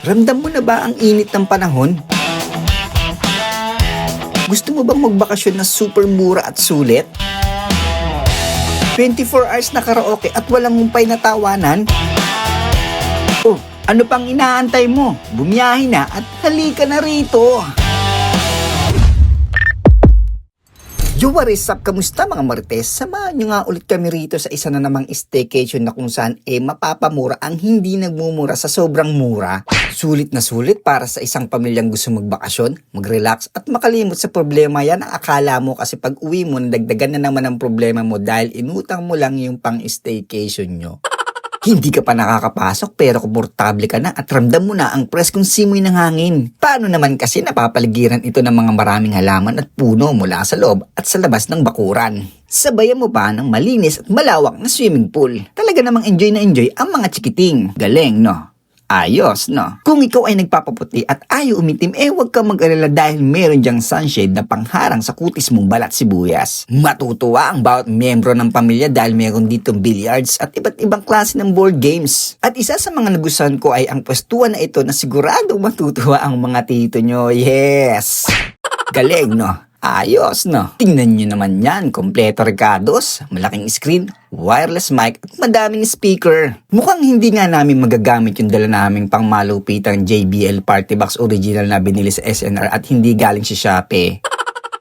Ramdam mo na ba ang init ng panahon? Gusto mo bang magbakasyon na super mura at sulit? 24 hours na karaoke at walang humpay na tawanan? Oh, ano pang inaantay mo? Bumiyahe na at halika na rito! Yo, what is up? Kamusta mga Marites? Samahan nyo nga ulit kami rito sa isa na namang staycation na kung saan mapapamura ang hindi nagmumura sa sobrang mura. Sulit na sulit para sa isang pamilyang gusto magbakasyon, mag-relax at makalimot sa problema. Yan ang akala mo kasi pag uwi mo nadagdagan na naman ang problema mo dahil inutang mo lang yung pang staycation nyo. Hindi ka pa nakakapasok pero komportable ka na at ramdam mo na ang preskong simoy ng hangin. Paano naman kasi napapaligiran ito ng mga maraming halaman at puno mula sa loob at sa labas ng bakuran. Sabayan mo pa ng malinis at malawak na swimming pool. Talaga namang enjoy na enjoy ang mga chikiting. Galing, no? Ayos, no? Kung ikaw ay nagpapaputi at ayaw umitim, huwag ka mag-alala dahil meron dyang sunshade na pangharang sa kutis mong balat sibuyas. Matutuwa ang bawat miyembro ng pamilya dahil meron ditong billiards at iba't ibang klase ng board games. At isa sa mga nagustuhan ko ay ang pwestuhan na ito na siguradong matutuwa ang mga tito nyo. Yes! Galing, no? Ayos, no? Tingnan nyo naman yan. Kompleto recados, malaking screen, wireless mic at madaming speaker. Mukhang hindi nga namin magagamit yung dala naming pangmalupitang JBL Party Box original na binili sa SNR at hindi galing sa Shopee.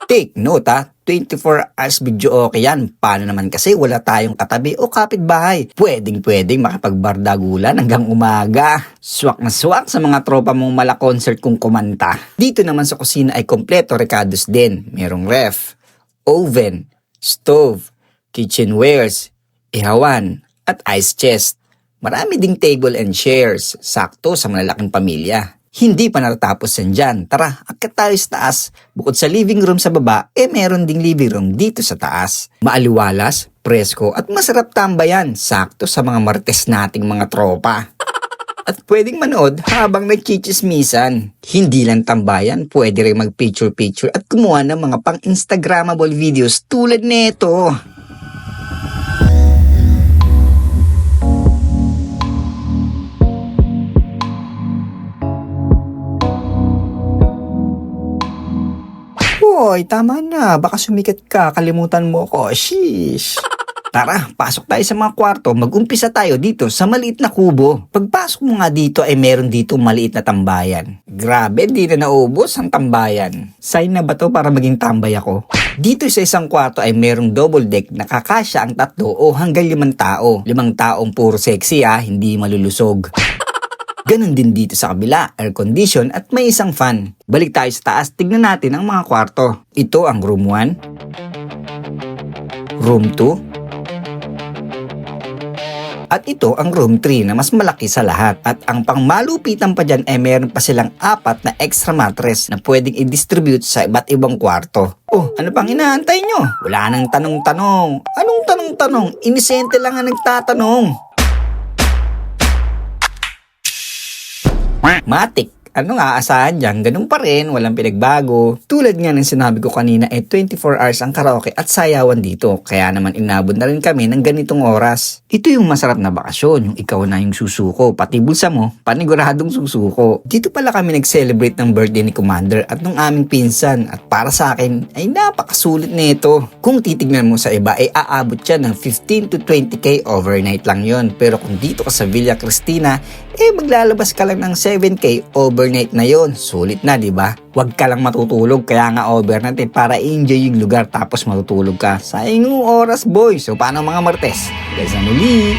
Take note 24 hours video okay yan. Paano naman kasi wala tayong katabi o kapitbahay? Pwedeng makipagbardagulan hanggang umaga. Swak na swak sa mga tropa mong mala concert kung kumanta. Dito naman sa kusina ay kompleto recados din. Merong ref, oven, stove, kitchenwares, ihawan, at ice chest. Marami ding table and chairs. Sakto sa malalaking pamilya. Hindi pa natatapos yan dyan. Tara, akyat tayo sa taas. Bukod sa living room sa baba, meron ding living room dito sa taas. Maaliwalas, presko at masarap tambayan. Sakto sa mga Marites nating mga tropa. At pwedeng manood habang nagchichismisan. Hindi lang tambayan, pwede rin mag-picture-picture at kumuha ng mga pang-instagrammable videos tulad nito. Hoy, tama na. Baka sumikat ka. Kalimutan mo ako. Sheesh. Tara, pasok tayo sa mga kwarto. Mag-umpisa tayo dito sa maliit na kubo. Pagpasok mo nga dito ay meron dito maliit na tambayan. Grabe, di na naubos ang tambayan. Sign na ba to para maging tambay ako? Dito sa isang kwarto ay merong double deck na kakasya ang 3 o hanggang 5 tao. 5 taong puro sexy hindi malulusog. Ganon din dito sa kabila, air condition at may isang fan. Balik tayo sa taas, tignan natin ang mga kwarto. Ito ang room 1, room 2, at ito ang room 3 na mas malaki sa lahat. At ang pangmalupitan pa dyan ay meron pa silang 4 na extra mattress na pwedeng i-distribute sa iba't ibang kwarto. Oh, ano pang inaantay nyo? Wala nang tanong-tanong. Anong tanong-tanong? Inisente lang ang nagtatanong. Matik, anong aasahan dyan? Ganun pa rin, walang pinagbago. Tulad nga ng sinabi ko kanina 24 hours ang karaoke at sayawan dito. Kaya naman inabot na rin kami ng ganitong oras. Ito yung masarap na bakasyon, yung ikaw na yung susuko. Pati bulsa mo, paniguradong susuko. Dito pala kami nag-celebrate ng birthday ni Commander at ng aming pinsan. At para sa akin, ay napakasulit nito. Kung titignan mo sa iba, ay aabot siya ng 15 to 20k overnight lang yon. Pero kung dito ka sa Villa Cristina, maglalabas ka lang ng 7k overnight na yon. Sulit na, di ba? Huwag ka lang matutulog, kaya nga overnight para enjoy yung lugar tapos matutulog ka. Sayang yung oras, boy. So paano mga Marites? Guys, muli!